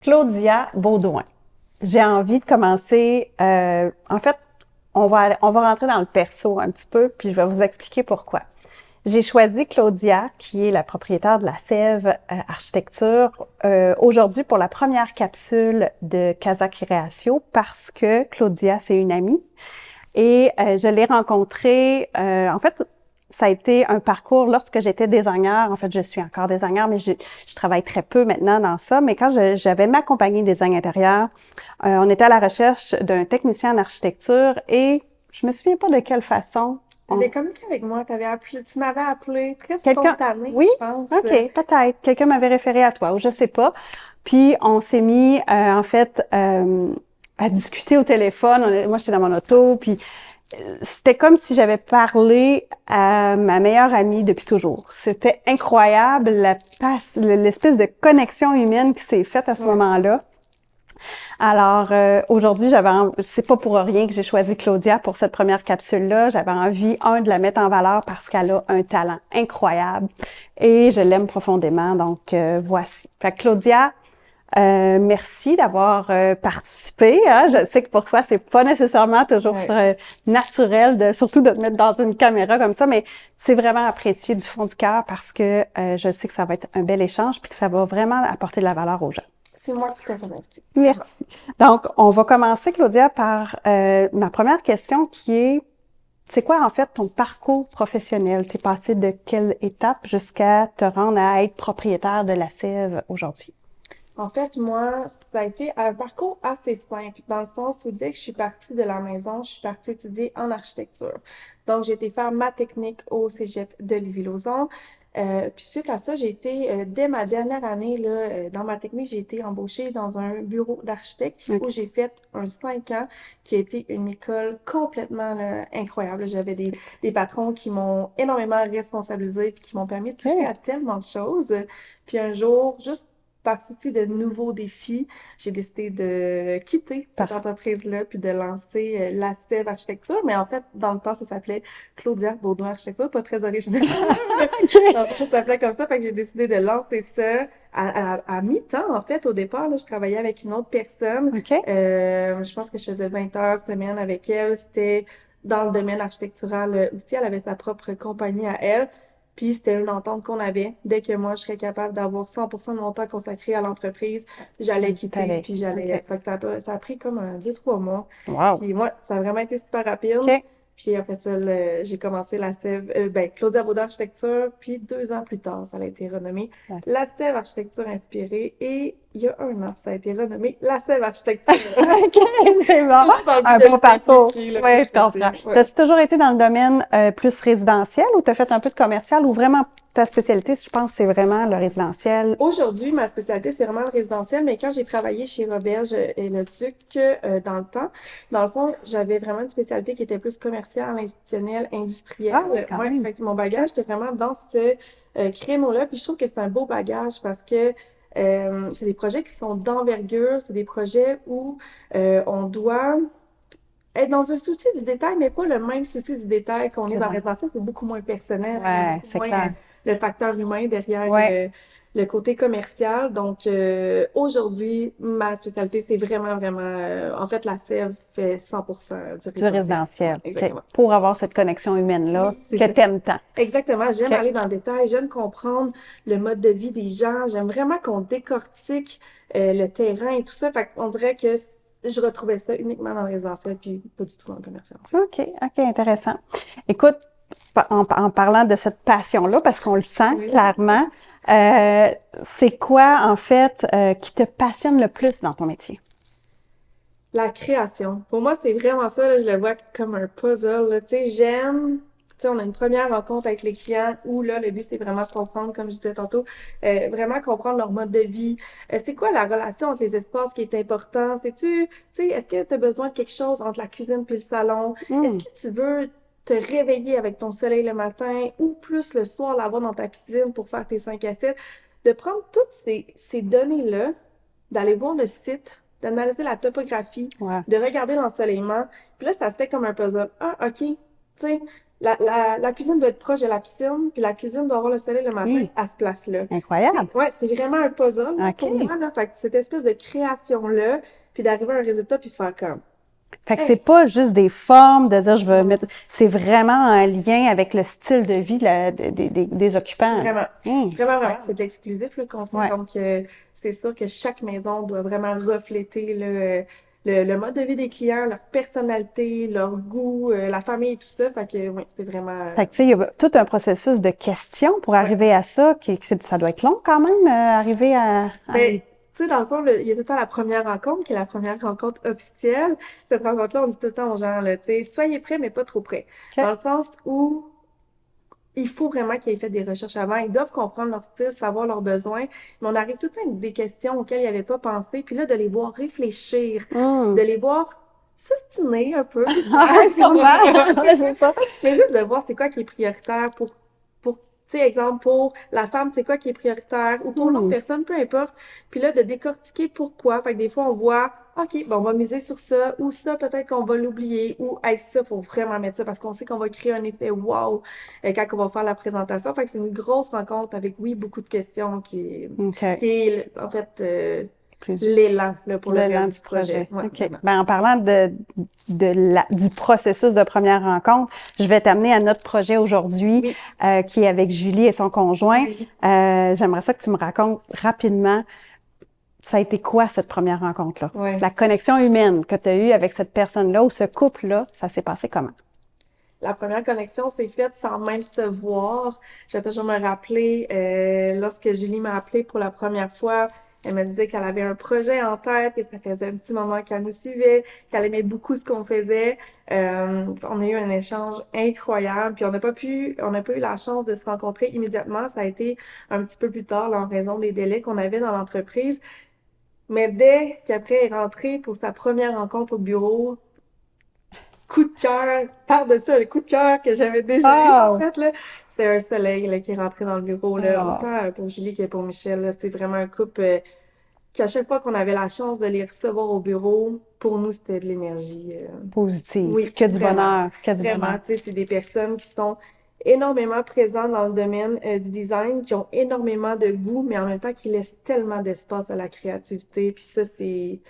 Claudia Baudouin. J'ai envie de commencer. En fait, on va rentrer dans le perso un petit peu, puis je vais vous expliquer pourquoi. J'ai choisi Claudia, qui est la propriétaire de la Sève Architecture, aujourd'hui pour la première capsule de Casa Créatio parce que Claudia, c'est une amie et je l'ai rencontrée. En fait, ça a été un parcours lorsque j'étais designer. En fait, je suis encore designer, mais je travaille très peu maintenant dans ça. Mais quand j'avais ma compagnie design intérieur, on était à la recherche d'un technicien en architecture et je me souviens pas de quelle façon. Tu avais communiqué avec moi, tu m'avais appelé, très Quelqu'un, spontané, oui, je pense. ok, peut-être. Quelqu'un m'avait référé à toi ou je sais pas. Puis on s'est mis en fait à discuter au téléphone. Moi, j'étais dans mon auto, puis c'était comme si j'avais parlé à ma meilleure amie depuis toujours. C'était incroyable, l'espèce de connexion humaine qui s'est faite à ce Ouais. moment-là. Alors, aujourd'hui, c'est pas pour rien que j'ai choisi Claudia pour cette première capsule-là. J'avais envie, de la mettre en valeur parce qu'elle a un talent incroyable et je l'aime profondément. Donc, voici. Fait que Claudia, merci d'avoir participé. Hein. Je sais que pour toi, c'est pas nécessairement toujours Ouais. naturel, surtout de te mettre dans une caméra comme ça, mais c'est vraiment apprécié du fond du cœur parce que je sais que ça va être un bel échange puis que ça va vraiment apporter de la valeur aux gens. C'est moi qui te remercie. Vraiment. Merci. Donc, on va commencer, Claudia, par ma première question qui est, c'est quoi en fait ton parcours professionnel? T'es passé de quelle étape jusqu'à te rendre à être propriétaire de la Sève aujourd'hui? En fait, moi, ça a été un parcours assez simple, dans le sens où dès que je suis partie de la maison, je suis partie étudier en architecture. Donc, j'ai été faire ma technique au Cégep de Lévis-Lauzon. Puis suite à ça, dès ma dernière année, là, dans ma technique, j'ai été embauchée dans un bureau d'architecte où OK. j'ai fait un 5 ans qui a été une école complètement là, incroyable. J'avais des patrons qui m'ont énormément responsabilisée puis qui m'ont permis de toucher OK. à tellement de choses. Puis un jour, juste par souci de nouveaux défis, j'ai décidé de quitter cette Parfait. entreprise-là puis de lancer la Sève Architecture. Mais en fait, dans le temps, ça s'appelait Claudia Baudouin Architecture, pas très original. OK. Dans le fond, ça s'appelait comme ça, fait que j'ai décidé de lancer ça à mi-temps. En fait, au départ, là, je travaillais avec une autre personne. OK. Je pense que je faisais 20 heures semaine avec elle. C'était dans le domaine architectural aussi. Elle avait sa propre compagnie à elle. Puis c'était une entente qu'on avait. Dès que moi, je serais capable d'avoir 100% de mon temps consacré à l'entreprise, j'allais quitter, T'allais. puis j'allais... OK. Fait que ça a pris comme 2, 3 mois. Wow. Puis moi, ça a vraiment été super rapide. OK. Puis après ça, j'ai commencé la Sève, Claudia Baudin Architecture. Puis 2 ans plus tard, ça a été renommé Ouais. la Sève Architecture Inspirée. Et il y a 1 an, ça a été renommé la Sève Architecture. OK, c'est bon. Juste dans le but Un de beau parcours. simplifier le Oui, plus je comprends. possible. Ouais. T'as-tu toujours été dans le domaine plus résidentiel ou t'as fait un peu de commercial ou vraiment ta spécialité, je pense, c'est vraiment le résidentiel? Aujourd'hui, ma spécialité, c'est vraiment le résidentiel, mais quand j'ai travaillé chez Roberge et le Duc dans le temps, dans le fond, j'avais vraiment une spécialité qui était plus commerciale, institutionnelle, Ah oui, industrielle. quand Ouais, même. fait que mon OK. bagage, c'était vraiment dans ce créneau-là. Puis je trouve que c'est un beau bagage parce que c'est des projets qui sont d'envergure, c'est des projets où on doit être dans un souci du détail, mais pas le même souci du détail qu'on est Que dans le dans- résidentiel. C'est beaucoup moins personnel, hein. Il y a Ouais, beaucoup c'est moins clair. le facteur humain derrière Ouais, le côté commercial. Donc, aujourd'hui, ma spécialité, c'est vraiment, vraiment... en fait, la Sève fait 100% du du résidentiel. Ouais, résidentiel. OK. exactement. Pour avoir cette connexion humaine-là Oui, c'est que ça. t'aimes tant. Exactement. J'aime OK. aller dans le détail, j'aime comprendre le mode de vie des gens, j'aime vraiment qu'on décortique le terrain et tout ça. Fait qu'on dirait que je retrouvais ça uniquement dans le résidentiel, puis pas du tout dans le commercial, en fait. OK, OK, intéressant. Écoute, en parlant de cette passion-là, parce qu'on le sent Oui. clairement, c'est quoi, en fait, qui te passionne le plus dans ton métier? La création. Pour moi, c'est vraiment ça, là, je le vois comme un puzzle, là. Tu sais, on a une première rencontre avec les clients où, là, le but, c'est vraiment de comprendre, comme je disais tantôt, vraiment comprendre leur mode de vie. C'est quoi la relation entre les espaces qui est important? Est-ce que tu as besoin de quelque chose entre la cuisine puis le salon? Est-ce Hmm, que tu veux te réveiller avec ton soleil le matin ou plus le soir l'avoir dans ta cuisine pour faire tes 5 assiettes? De prendre toutes ces données-là, d'aller voir le site, d'analyser la topographie, ouais. de regarder l'ensoleillement. Puis là, ça se fait comme un puzzle. Ah, OK. tu sais, la cuisine doit être proche de la piscine, puis la cuisine doit avoir le soleil le matin Hi, à ce place-là. Tu incroyable. sais, ouais, c'est vraiment un puzzle là, pour OK. moi, là. Fait que cette espèce de création-là, puis d'arriver à un résultat, puis de faire comme, Fait que c'est hey, pas juste des formes, de dire je veux non, mettre, c'est vraiment un lien avec le style de vie des occupants. vraiment, vraiment, Incroyable. c'est de l'exclusif là, qu'on fait. Ouais. Donc, c'est sûr que chaque maison doit vraiment refléter le mode de vie des clients, leur personnalité, leur goût, la famille et tout ça. Fait que, oui, c'est vraiment, Fait que, tu sais, il y a tout un processus de questions pour ouais. arriver à ça, ça doit être long quand même, arriver à Ben, tu sais, dans le fond, il y a tout le temps la première rencontre, qui est la première rencontre officielle. Cette rencontre-là, on dit tout le temps aux gens, là, tu sais, soyez prêts, mais pas trop prêts. Dans OK. le sens où il faut vraiment qu'ils aient fait des recherches avant. Ils doivent comprendre leur style, savoir leurs besoins. Mais on arrive tout le temps avec des questions auxquelles ils n'avaient pas pensé. Puis là, de les voir réfléchir, de Hum. les voir s'ostiner un peu, des fois. Ah, sûrement. C'est C'est ça. ça. Mais juste de voir c'est quoi qui est prioritaire tu sais, exemple, pour la femme, c'est quoi qui est prioritaire, ou pour l'autre Hum. personne, peu importe. Puis là, de décortiquer pourquoi. Fait que des fois, on voit, OK, bon, on va miser sur ça, ou ça, peut-être qu'on va l'oublier, ou, hey, ça, faut vraiment mettre ça, parce qu'on sait qu'on va créer un effet wow quand on va faire la présentation. Fait que c'est une grosse rencontre avec, oui, beaucoup de questions OK. qui est, en fait, Plus l'élan, là, pour le l'élan reste du du projet. projet. Ouais, OK. vraiment. Ben, en parlant du processus de première rencontre, je vais t'amener à notre projet aujourd'hui, Oui, qui est avec Julie et son conjoint. oui. J'aimerais ça que tu me racontes rapidement, ça a été quoi cette première rencontre-là? Ouais. La connexion humaine que tu as eue avec cette personne-là ou ce couple-là, ça s'est passé comment? La première connexion s'est faite sans même se voir. Je vais toujours me rappeler, lorsque Julie m'a appelé pour la première fois, elle me disait qu'elle avait un projet en tête et ça faisait un petit moment qu'elle nous suivait, qu'elle aimait beaucoup ce qu'on faisait. On a eu un échange incroyable, puis on n'a pas eu la chance de se rencontrer immédiatement. Ça a été un petit peu plus tard, là, en raison des délais qu'on avait dans l'entreprise. Mais dès qu'après elle est rentrée pour sa première rencontre au bureau, coup de cœur, par-dessus le coup de cœur que j'avais déjà eu, en Oh! fait, là. C'était un soleil, là, qui est rentré dans le bureau, là. Oh, Autant pour Julie que pour Michel, là. C'est vraiment un couple, qu'à chaque fois qu'on avait la chance de les recevoir au bureau, pour nous, c'était de l'énergie. positive, Oui, que du vraiment. bonheur, que du bonheur. Vraiment, tu sais, c'est des personnes qui sont énormément présentes dans le domaine, du design, qui ont énormément de goût, mais en même temps qui laissent tellement d'espace à la créativité. Puis ça, c'est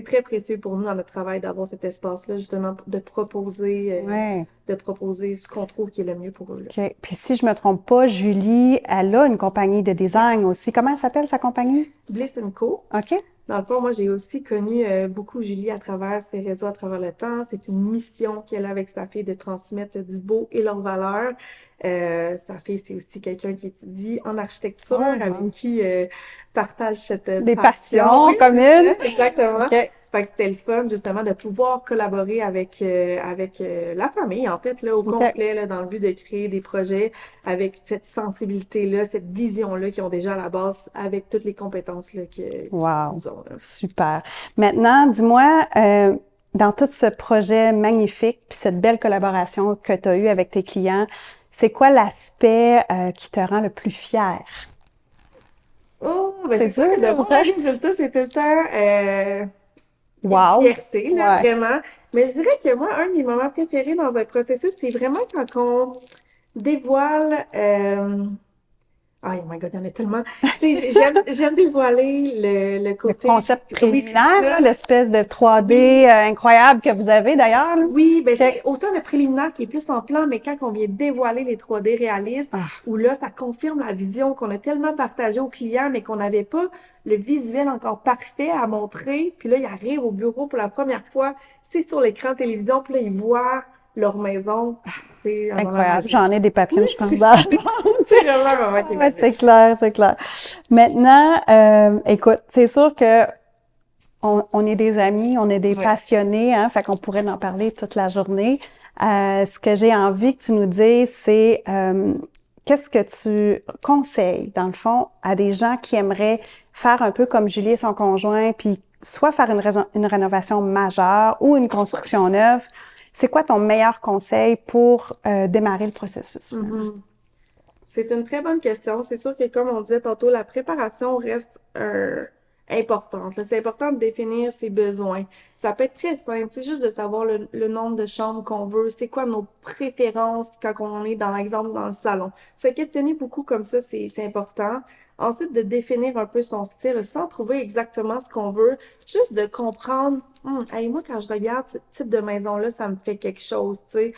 très précieux pour nous dans notre travail d'avoir cet espace-là, justement, Ouais. de proposer ce qu'on trouve qui est le mieux pour eux, là. OK. Puis si je me trompe pas, Julie, elle a une compagnie de Ouais. design aussi. Comment elle s'appelle sa compagnie? Bliss Co. OK? Dans le fond, moi, j'ai aussi connu beaucoup Julie à travers ses réseaux, à travers le temps. C'est une mission qu'elle a avec sa fille de transmettre du beau et leurs valeurs. Sa fille, c'est aussi quelqu'un qui étudie en architecture, Oh, avec wow. qui partage cette Des passion. passions Oui, c'est communes. ça, exactement. OK. Fait que c'était le fun, justement, de pouvoir collaborer avec la famille, en fait, là, au OK. complet, là, dans le but de créer des projets avec cette sensibilité-là, cette vision-là qu'ils ont déjà à la base, avec toutes les compétences là, Wow. qu'ils ont, là. Super. Maintenant, dis-moi, dans tout ce projet magnifique, puis cette belle collaboration que tu as eue avec tes clients, c'est quoi l'aspect qui te rend le plus fier? Oh, ben C'est c'est sûr que de dur, voir ça? le résultat, c'est tout le temps une Wow. fierté, là, Ouais. vraiment. Mais je dirais que moi, un de mes moments préférés dans un processus, c'est vraiment quand on dévoile oh my God, il y en a tellement. Tu sais, j'aime dévoiler le Le côté. concept Oui, c'est préliminaire, là, ça. l'espèce de 3D Oui, incroyable que vous avez d'ailleurs, là. oui, ben tu OK. sais, autant le préliminaire qui est plus en plan, mais quand on vient dévoiler les 3D réalistes, Ah, où là, ça confirme la vision qu'on a tellement partagée au client, mais qu'on n'avait pas le visuel encore parfait à montrer. Puis là, ils arrivent au bureau pour la première fois, c'est sur l'écran de télévision, puis là, ils voient leur maison. C'est un moment incroyable. magique. J'en ai des Oui, papillons, je pense. c'est ça. C'est vraiment un moment qui est Ouais, c'est magique. clair, c'est clair. Maintenant, écoute, c'est sûr que on est des amis, on est des Ouais. passionnés, hein, fait qu'on pourrait en parler toute la journée. Ce que j'ai envie que tu nous dises, c'est qu'est-ce que tu conseilles, dans le fond, à des gens qui aimeraient faire un peu comme Julie et son conjoint, puis soit faire une rénovation majeure ou une construction neuve. C'est quoi ton meilleur conseil pour démarrer le processus, finalement? Mhm. C'est une très bonne question. C'est sûr que, comme on disait tantôt, la préparation reste importante, là. C'est important de définir ses besoins. Ça peut être très simple, c'est juste de savoir le nombre de chambres qu'on veut, c'est quoi nos préférences quand on est, dans l'exemple, dans le salon. Se questionner beaucoup comme ça, c'est important. Ensuite, de définir un peu son style sans trouver exactement ce qu'on veut, juste de comprendre, hey, moi, quand je regarde ce type de maison-là, ça me fait quelque chose, tu sais.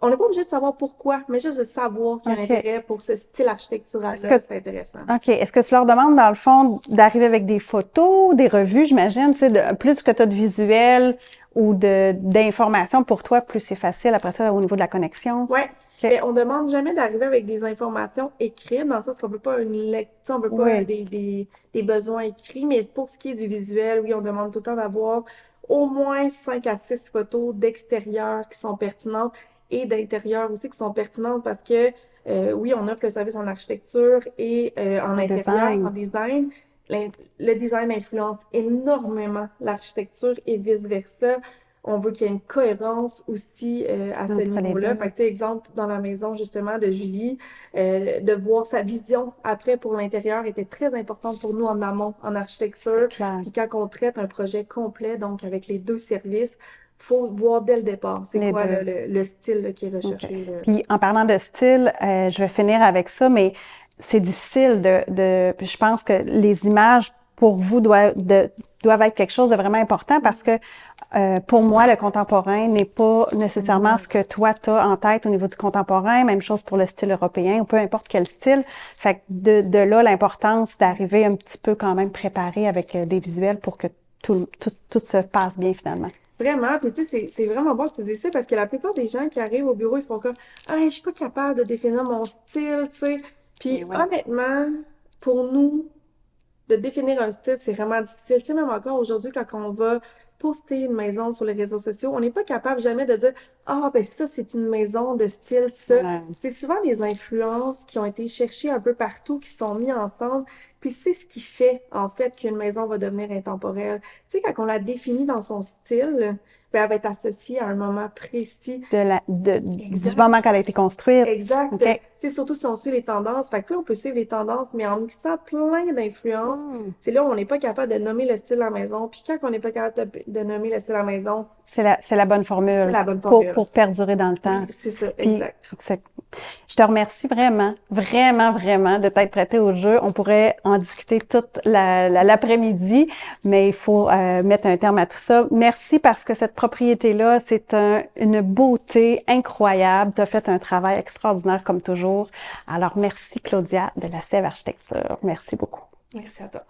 On n'est pas obligé de savoir pourquoi, mais juste de savoir qu'il y a un OK. intérêt pour ce style Est-ce que architectural-là, c'est intéressant. OK. Est-ce que tu leur demandes, dans le fond, d'arriver avec des photos, des revues, j'imagine, tu sais, plus que tu as de visuels ou d'informations pour toi, plus c'est facile après ça au niveau de la connexion? Ouais, OK. mais on demande jamais d'arriver avec des informations écrites, dans le sens qu'on veut pas une lecture, on veut pas Oui, des besoins écrits, mais pour ce qui est du visuel, oui, on demande tout le temps d'avoir au moins 5 à 6 photos d'extérieur qui sont pertinentes et d'intérieur aussi qui sont pertinentes parce que, oui, on offre le service en architecture et en en intérieur, en design, design. Le design influence énormément l'architecture et vice-versa. On veut qu'il y ait une cohérence aussi à ce entre les niveau-là. Fait deux. que, tu sais, exemple, dans la maison, justement, de Julie, de voir sa vision après pour l'intérieur était très importante pour nous en amont, en C'est architecture. clair. Puis quand on traite un projet complet, donc avec les deux services, faut voir dès le départ c'est Les quoi deux. le style là, qui est OK. recherché. Là. Puis en parlant de style, je vais finir avec ça, mais c'est difficile puis je pense que les images pour vous doivent être quelque chose de vraiment important parce que pour moi, le contemporain n'est pas nécessairement ce que toi, tu as en tête au niveau du contemporain. Même chose pour le style européen ou peu importe quel style. Fait que de là, l'importance d'arriver un petit peu quand même préparé avec des visuels pour que tout se passe bien finalement. Vraiment, puis tu sais, c'est vraiment bon que tu dises ça parce que la plupart des gens qui arrivent au bureau, ils font comme ah, je suis pas capable de définir mon style, tu sais. Et Puis oui. honnêtement, pour nous, de définir un style, c'est vraiment difficile. Tu sais, même encore aujourd'hui, quand on va poster une maison sur les réseaux sociaux, on n'est pas capable jamais de dire, ah, ben ça, c'est une maison de style ça. Ouais. C'est souvent des influences qui ont été cherchées un peu partout, qui sont mis ensemble. Puis c'est ce qui fait, en fait, qu'une maison va devenir intemporelle. Tu sais, quand on la définit dans son style, ben, elle va être associée à un moment précis. Du Exact. moment qu'elle a été construite. Exact. OK. Tu sais, surtout si on suit les tendances. Fait que oui, on peut suivre les tendances, mais en mixant plein d'influences, Hmm. c'est là où on n'est pas capable de nommer le style à la maison. Puis quand on n'est pas capable de nommer le style à la maison, C'est la bonne c'est formule la bonne formule. pour perdurer dans le temps. Oui, c'est ça, Puis, exact. je te remercie vraiment, vraiment, vraiment de t'être prêté au jeu. On pourrait en discuter toute l'après-midi, mais il faut mettre un terme à tout ça. Merci parce que cette propriété-là, c'est une beauté incroyable. Tu as fait un travail extraordinaire comme toujours. Alors, merci Claudia de la Sève Architecture. Merci beaucoup. Merci à toi.